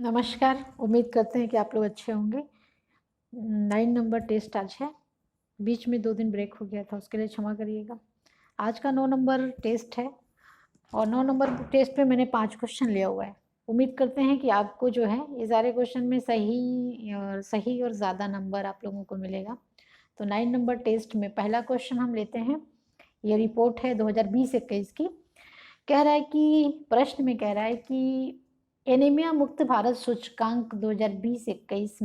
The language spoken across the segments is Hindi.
नमस्कार, उम्मीद करते हैं कि आप लोग अच्छे होंगे। 9 नंबर टेस्ट आज है। बीच में 2 दिन ब्रेक हो गया था, उसके लिए क्षमा करिएगा। आज का 9 नंबर टेस्ट है और 9 नंबर टेस्ट में मैंने 5 क्वेश्चन लिया हुआ है। उम्मीद करते हैं कि आपको जो है ये सारे क्वेश्चन में सही और ज़्यादा नंबर आप लोगों को मिलेगा। तो 9 नंबर टेस्ट में पहला क्वेश्चन हम लेते हैं। ये रिपोर्ट है 2020-21 की। प्रश्न में कह रहा है कि एनीमिया मुक्त भारत सूचकांक 2020-21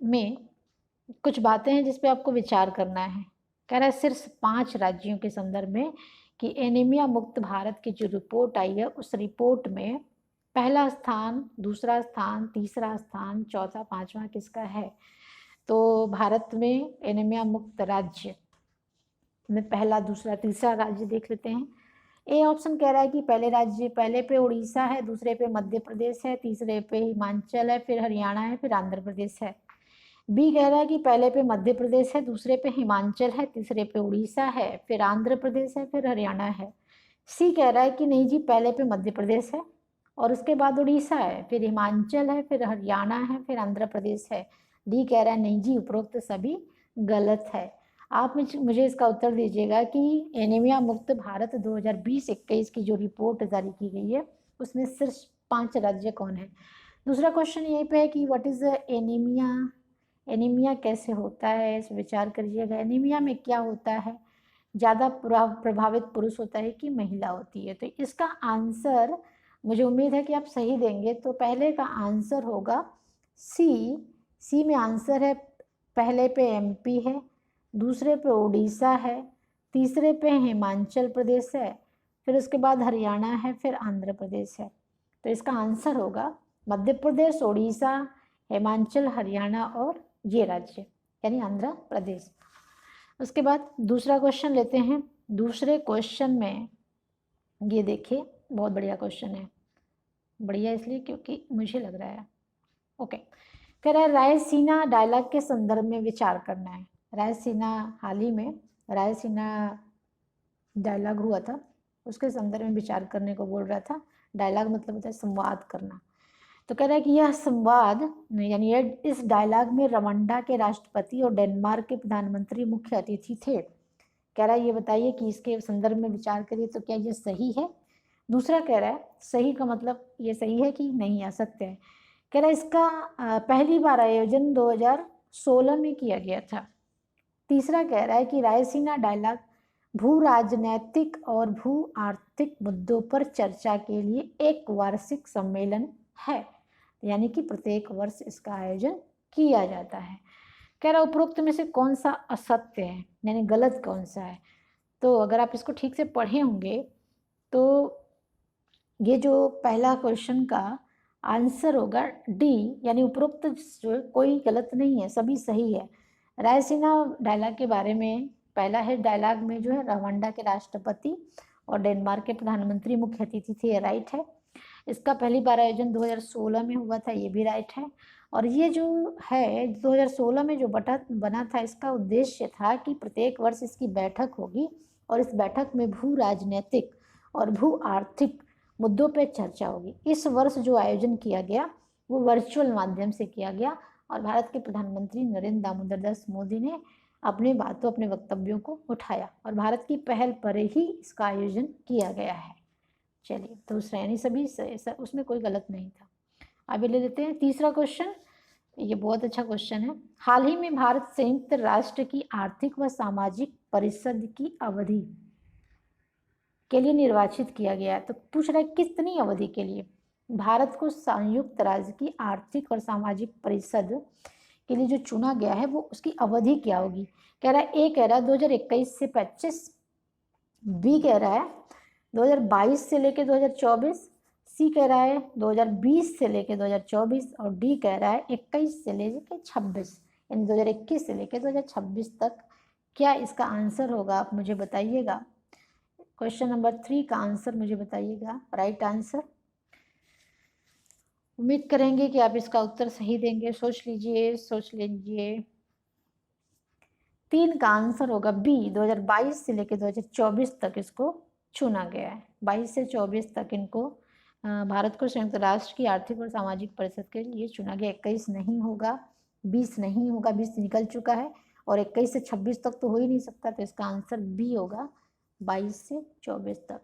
में कुछ बातें हैं जिस पे आपको विचार करना है। कह रहा है सिर्फ 5 राज्यों के संदर्भ में कि एनीमिया मुक्त भारत की जो रिपोर्ट आई है उस रिपोर्ट में पहला स्थान, दूसरा स्थान, तीसरा स्थान, चौथा, पांचवा किसका है। तो भारत में एनीमिया मुक्त राज्य में पहला, दूसरा, तीसरा राज्य देख लेते हैं। ए ऑप्शन कह रहा है कि पहले पे उड़ीसा है, दूसरे पे मध्य प्रदेश है, तीसरे पे हिमाचल है, फिर हरियाणा है, फिर आंध्र प्रदेश है। बी कह रहा है कि पहले पे मध्य प्रदेश है, दूसरे पे हिमाचल है, तीसरे पे उड़ीसा है, फिर आंध्र प्रदेश है, फिर हरियाणा है। सी कह रहा है कि नहीं जी, पहले पे मध्य प्रदेश है और उसके बाद उड़ीसा है, फिर हिमाचल है, फिर हरियाणा है, फिर आंध्र प्रदेश है। डी कह रहा है नहीं जी, उपरोक्त सभी गलत है। आप मुझे इसका उत्तर दीजिएगा कि एनीमिया मुक्त भारत 2020-21 की जो रिपोर्ट जारी की गई है उसमें सिर्फ 5 राज्य कौन है। दूसरा क्वेश्चन यहीं पे है कि व्हाट इज़ एनीमिया, एनीमिया कैसे होता है, इस विचार करिएगा। एनीमिया में क्या होता है, ज़्यादा प्रभावित पुरुष होता है कि महिला होती है। तो इसका आंसर मुझे उम्मीद है कि आप सही देंगे। तो पहले का आंसर होगा सी में आंसर है, पहले पे एमपी है, दूसरे पे उड़ीसा है, तीसरे पे हिमाचल प्रदेश है, फिर उसके बाद हरियाणा है, फिर आंध्र प्रदेश है। तो इसका आंसर होगा मध्य प्रदेश, उड़ीसा, हिमाचल, हरियाणा और ये राज्य यानी आंध्र प्रदेश। उसके बाद दूसरा क्वेश्चन लेते हैं। दूसरे क्वेश्चन में ये देखिए, बहुत बढ़िया क्वेश्चन है। बढ़िया इसलिए क्योंकि मुझे लग रहा है ओके। कह रहा है रायसीना डायलॉग के संदर्भ में विचार करना है। रायसीना, हाल ही में रायसीना डायलॉग हुआ था, उसके संदर्भ में विचार करने को बोल रहा था। डायलॉग मतलब होता है संवाद करना। तो कह रहा है कि यह संवाद यानी इस डायलॉग में रवांडा के राष्ट्रपति और डेनमार्क के प्रधानमंत्री मुख्य अतिथि थे। कह रहा है ये बताइए कि इसके संदर्भ में विचार करिए तो क्या ये सही है। दूसरा कह रहा है सही का मतलब ये सही है कि नहीं, असत्य है। कह रहा है इसका पहली बार आयोजन 2016 में किया गया था। तीसरा कह रहा है कि रायसीना डायलॉग भू राजनैतिक और भू आर्थिक मुद्दों पर चर्चा के लिए एक वार्षिक सम्मेलन है, यानी कि प्रत्येक वर्ष इसका आयोजन किया जाता है। कह रहा उपरोक्त में से कौन सा असत्य है, यानी गलत कौन सा है। तो अगर आप इसको ठीक से पढ़े होंगे तो ये जो पहला क्वेश्चन का आंसर होगा डी, यानी उपरोक्त जो कोई गलत नहीं है, सभी सही है। रायसीना डायलॉग के बारे में पहला है, डायलॉग में जो है रवांडा के राष्ट्रपति और डेनमार्क के प्रधानमंत्री मुख्य अतिथि थे, ये राइट है। इसका पहली बार आयोजन 2016 में हुआ था, ये भी राइट है। और ये जो है 2016 में जो बना था, इसका उद्देश्य था कि प्रत्येक वर्ष इसकी बैठक होगी और इस बैठक में भू राजनीतिक और भू आर्थिक मुद्दों पर चर्चा होगी। इस वर्ष जो आयोजन किया गया वो वर्चुअल माध्यम से किया गया और भारत के प्रधानमंत्री नरेंद्र दामोदर दास मोदी ने अपने वक्तव्यों को उठाया और भारत की पहल पर ही इसका आयोजन किया गया है। चलिए, दूसरा यानी सभी उसमें कोई गलत नहीं था। अभी ले लेते हैं तीसरा क्वेश्चन। ये बहुत अच्छा क्वेश्चन है। हाल ही में भारत संयुक्त राष्ट्र की आर्थिक व सामाजिक परिषद की अवधि के लिए निर्वाचित किया गया है। तो पूछ रहा है कितनी अवधि के लिए भारत को संयुक्त राज्य की आर्थिक और सामाजिक परिषद के लिए जो चुना गया है वो उसकी अवधि क्या होगी। कह रहा है ए कह रहा है 2021 से 25, बी कह रहा है 2022 से लेके 2024, सी कह रहा है 2020 से लेके 2024 और डी कह रहा है 21 से लेके 26, यानी 2021 से लेके 2026 तक। क्या इसका आंसर होगा, आप मुझे बताइएगा। क्वेश्चन नंबर 3 का आंसर मुझे बताइएगा, राइट आंसर। उम्मीद करेंगे कि आप इसका उत्तर सही देंगे। सोच लीजिए। 3 का आंसर होगा बी, 2022 से लेकर 2024 तक इसको चुना गया है। 22 से 24 तक इनको भारत को संयुक्त राष्ट्र की आर्थिक और सामाजिक परिषद के लिए चुना गया। 21 नहीं होगा, 20 नहीं होगा, 20 निकल चुका है और 21 से 26 तक तो हो ही नहीं सकता, तो इसका आंसर बी होगा 22 से 24 तक।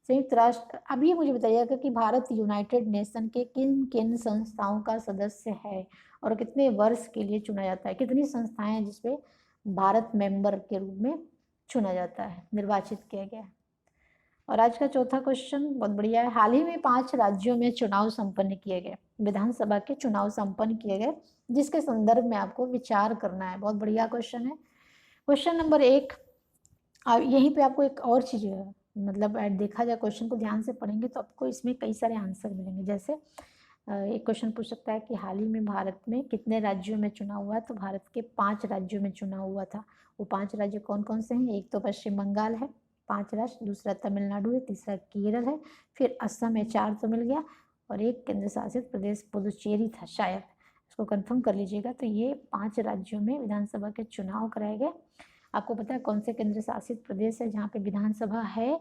संयुक्त राष्ट्र, अब ये मुझे बताइएगा कि भारत यूनाइटेड नेशन के किन किन संस्थाओं का सदस्य है और कितने वर्ष के लिए चुना जाता है। कितनी संस्थाएं हैं जिसपे भारत मेंबर के रूप में चुना जाता है, निर्वाचित किया गया है। और आज का चौथा क्वेश्चन बहुत बढ़िया है। हाल ही में 5 राज्यों में चुनाव संपन्न किए गए, विधानसभा के चुनाव संपन्न किए गए, जिसके संदर्भ में आपको विचार करना है। बहुत बढ़िया क्वेश्चन है। क्वेश्चन नंबर 1, यहीं पे आपको एक और चीज़ है, मतलब देखा जाए क्वेश्चन को ध्यान से पढ़ेंगे तो आपको इसमें कई सारे आंसर मिलेंगे। जैसे एक क्वेश्चन पूछ सकता है कि हाल ही में भारत में कितने राज्यों में चुनाव हुआ है, तो भारत के 5 राज्यों में चुनाव हुआ था। वो 5 राज्य कौन कौन से हैं? एक तो पश्चिम बंगाल है, 5 राज्य, दूसरा तमिलनाडु है, तीसरा केरल है, फिर असम है, 4 तो मिल गया, और एक केंद्र शासित प्रदेश पुदुचेरी था शायद, इसको कंफर्म कर लीजिएगा। तो ये 5 राज्यों में विधानसभा के चुनाव कराए गए। आपको पता है कौन से केंद्र शासित प्रदेश है जहाँ पे विधानसभा है?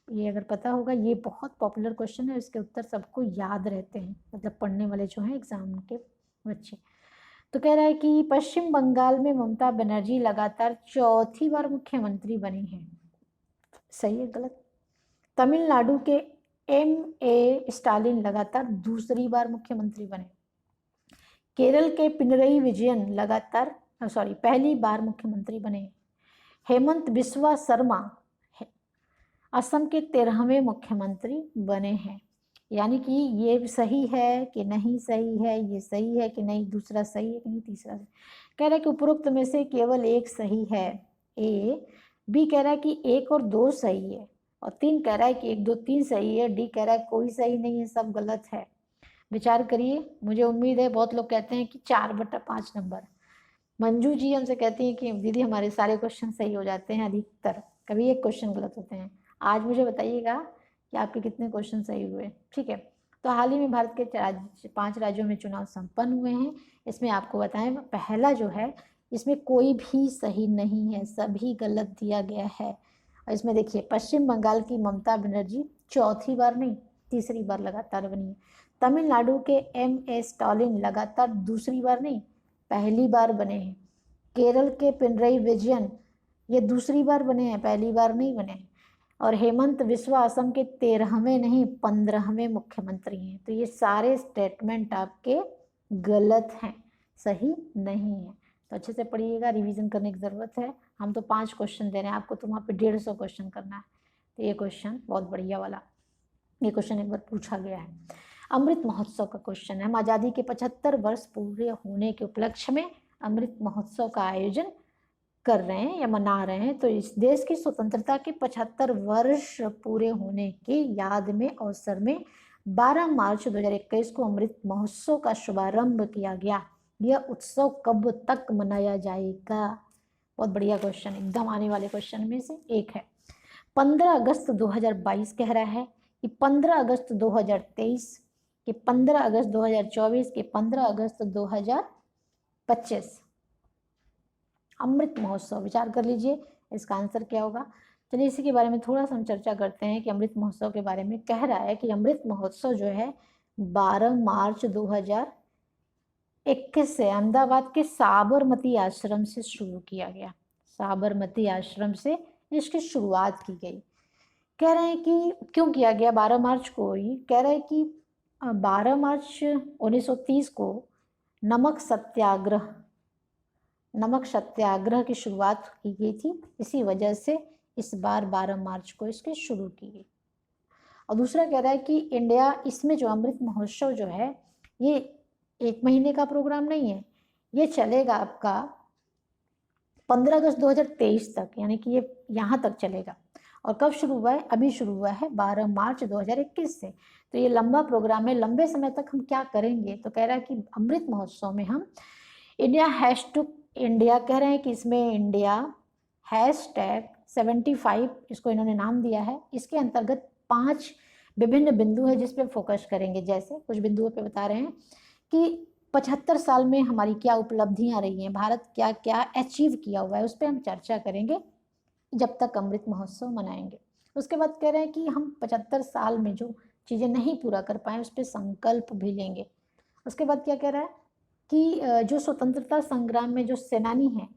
ये अगर पता होगा, ये बहुत पॉपुलर क्वेश्चन है, इसके उत्तर सबको याद रहते हैं, मतलब पढ़ने वाले जो हैं एग्जाम के बच्चे। तो कह रहा है कि पश्चिम बंगाल में ममता बनर्जी लगातार 4थी बार मुख्यमंत्री बनी हैं। सही है, गलत? तमिलनाडु के M.A. स्टालिन लगातार 2री बार मुख्यमंत्री बने। केरल के पिनरई विजयन लगातार पहली बार मुख्यमंत्री बने। हेमंत बिस्वा शर्मा असम के 13वें मुख्यमंत्री बने हैं। यानी कि ये सही है कि नहीं सही है, ये सही है कि नहीं, दूसरा सही है कि नहीं, तीसरा सही। कह रहा है कि उपरोक्त में से केवल एक सही है, ए। बी कह रहा है कि 1 और 2 सही है, और 3 कह रहा है कि 1, 2, 3 सही है। डी कह रहा है कोई सही नहीं है, सब गलत है। विचार करिए। मुझे उम्मीद है बहुत लोग कहते हैं कि 4/5 नंबर। मंजू जी हमसे कहती हैं कि दीदी हमारे सारे क्वेश्चन सही हो जाते हैं अधिकतर, कभी एक क्वेश्चन गलत होते हैं। आज मुझे बताइएगा कि आपके कितने क्वेश्चन सही हुए, ठीक है। तो हाल ही में भारत के 5 राज्यों में चुनाव संपन्न हुए हैं। इसमें आपको बताएं, पहला जो है इसमें कोई भी सही नहीं है, सभी गलत दिया गया है। और इसमें देखिए, पश्चिम बंगाल की ममता बनर्जी 4थी बार नहीं, 3री बार लगातार बनी है। तमिलनाडु के M.A. स्टालिन लगातार 2री बार नहीं, पहली बार बने हैं। केरल के पिनरई विजयन ये 2री बार बने हैं, पहली बार नहीं बने हैं। और हेमंत बिस्वा असम के 13वें नहीं, 15वें मुख्यमंत्री हैं। तो ये सारे स्टेटमेंट आपके गलत हैं, सही नहीं है। तो अच्छे से पढ़िएगा, रिवीजन करने की ज़रूरत है। हम तो 5 क्वेश्चन दे रहे हैं आपको, तो वहाँ पे 150 क्वेश्चन करना है। तो ये क्वेश्चन बहुत बढ़िया वाला, ये क्वेश्चन एक बार पूछा गया है। अमृत महोत्सव का क्वेश्चन है। हम आज़ादी के 75 वर्ष पूरे होने के उपलक्ष्य में अमृत महोत्सव का आयोजन कर रहे हैं या मना रहे हैं। तो इस देश की स्वतंत्रता के 75 वर्ष पूरे होने की याद में अवसर में 12 मार्च 2021 को अमृत महोत्सव का शुभारंभ किया गया। यह उत्सव कब तक मनाया जाएगा? बहुत बढ़िया क्वेश्चन, एकदम आने वाले क्वेश्चन में से एक है। 15 अगस्त 2022 कह रहा है कि 15 अगस्त 2023, कि 15 अगस्त 2024, कि 15 अगस्त 2025। अमृत महोत्सव, विचार कर लीजिए इसका आंसर क्या होगा। चलिए इसी के बारे में थोड़ा सा हम चर्चा करते हैं कि अमृत महोत्सव के बारे में। कह रहा है कि अमृत महोत्सव जो है 12 मार्च 2021 से अहमदाबाद के साबरमती आश्रम से शुरू किया गया। साबरमती आश्रम से इसकी शुरुआत की गई। कह रहे हैं कि क्यों किया गया 12 मार्च को ही? कह रहे हैं कि 12 मार्च 1930 को नमक सत्याग्रह की शुरुआत की गई थी। इसी वजह से इस बार 12 मार्च को इसकी शुरू की गई। और दूसरा कह रहा है कि इंडिया, इसमें जो अमृत महोत्सव जो है ये 1 महीने का प्रोग्राम नहीं है, ये चलेगा आपका 15 अगस्त 2023 तक, यानी कि ये यहाँ तक चलेगा। और कब शुरू हुआ है? अभी शुरू हुआ है 12 मार्च 2021 से। तो ये लंबा प्रोग्राम है, लंबे समय तक हम क्या करेंगे? तो कह रहा है कि अमृत महोत्सव में हम इंडिया कह रहे हैं कि इसमें इंडिया #75 इसको इन्होंने नाम दिया है। इसके अंतर्गत 5 विभिन्न बिंदु है जिस पे फोकस करेंगे। जैसे कुछ बिंदुओं पे बता रहे हैं कि 75 साल में हमारी क्या उपलब्धियां रही हैं, भारत क्या क्या अचीव किया हुआ है, उस पर हम चर्चा करेंगे जब तक अमृत महोत्सव मनाएंगे। उसके बाद कह रहे हैं कि हम 75 साल में जो चीज़ें नहीं पूरा कर पाए उस पर संकल्प भी लेंगे। उसके बाद क्या कह रहा है कि जो स्वतंत्रता संग्राम में जो सेनानी हैं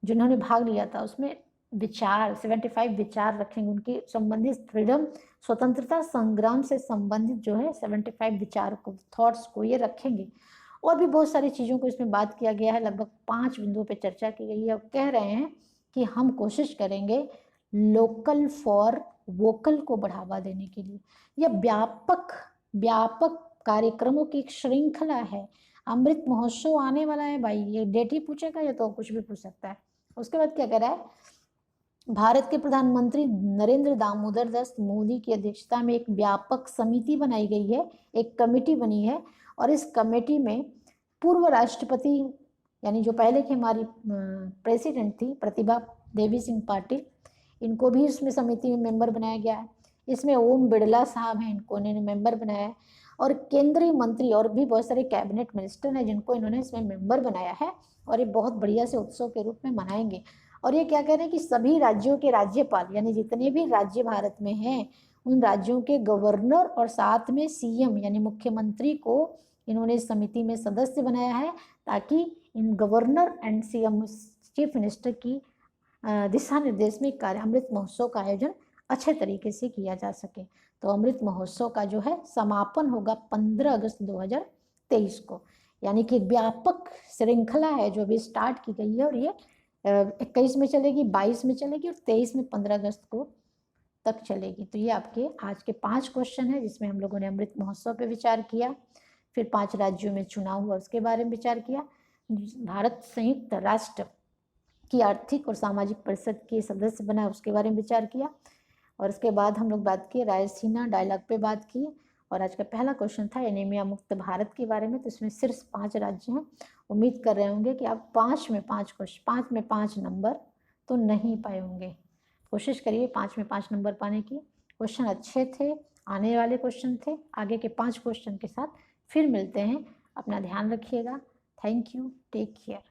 जिन्होंने भाग लिया था उसमें विचार 75 विचार रखेंगे, उनकी संबंधित फ्रीडम स्वतंत्रता संग्राम से संबंधित जो है 75 विचार को, थॉट्स को ये रखेंगे। और भी बहुत सारी चीज़ों को इसमें बात किया गया है, लगभग 5 बिंदुओं पे चर्चा की गई है। और कह रहे हैं कि हम कोशिश करेंगे लोकल फॉर वोकल को बढ़ावा देने के लिए। यह व्यापक कार्यक्रमों की एक श्रृंखला है। अमृत महोत्सव आने वाला है भाई, ये डेट ही पूछेगा या तो कुछ भी पूछ सकता है। उसके बाद क्या कह रहा है, भारत के प्रधानमंत्री नरेंद्र दामोदर दास मोदी की अध्यक्षता में एक व्यापक समिति बनाई गई है, एक कमेटी बनी है। और इस कमेटी में पूर्व राष्ट्रपति यानी जो पहले की हमारी प्रेसिडेंट थी प्रतिभा देवी सिंह पाटिल, इनको भी इसमें समिति में मेंबर बनाया गया है। इसमें ओम बिड़ला साहब हैं, इनको इन्होंने मेंबर बनाया है। और केंद्रीय मंत्री और भी बहुत सारे कैबिनेट मिनिस्टर हैं जिनको इन्होंने इसमें मेंबर बनाया है। और ये बहुत बढ़िया से उत्सव के रूप में मनाएंगे। और ये क्या कह रहे हैं कि सभी राज्यों के राज्यपाल यानी जितने भी राज्य भारत में हैं उन राज्यों के गवर्नर और साथ में सीएम यानी मुख्यमंत्री को इन्होंने इस समिति में सदस्य बनाया है, ताकि इन governor and CM chief minister की दिशा निर्देश में कार्य अमृत महोत्सव का आयोजन अच्छे तरीके से किया जा सके। तो अमृत महोत्सव का जो है समापन होगा 15 अगस्त 2023 को, यानी कि व्यापक श्रृंखला है जो अभी स्टार्ट की गई है। और ये 21 में चलेगी, 22 में चलेगी और 23 में 15 अगस्त को तक चलेगी। तो ये आपके आज के 5 क्वेश्चन है जिसमें हम लोगों ने अमृत महोत्सव पे विचार किया, फिर 5 राज्यों में चुनाव हुआ उसके बारे में विचार किया, भारत संयुक्त राष्ट्र की आर्थिक और सामाजिक परिषद के सदस्य बना उसके बारे में विचार किया। और उसके बाद हम लोग बात की रायसीना डायलॉग पे बात की। और आज का पहला क्वेश्चन था एनीमिया मुक्त भारत के बारे में। तो इसमें सिर्फ 5 राज्य हैं। उम्मीद कर रहे होंगे कि आप 5 में 5 नंबर तो नहीं पाए होंगे। कोशिश करिए 5 में 5 नंबर पाने की। क्वेश्चन अच्छे थे, आने वाले क्वेश्चन थे। आगे के 5 क्वेश्चन के साथ फिर मिलते हैं। अपना ध्यान रखिएगा। Thank you, take care.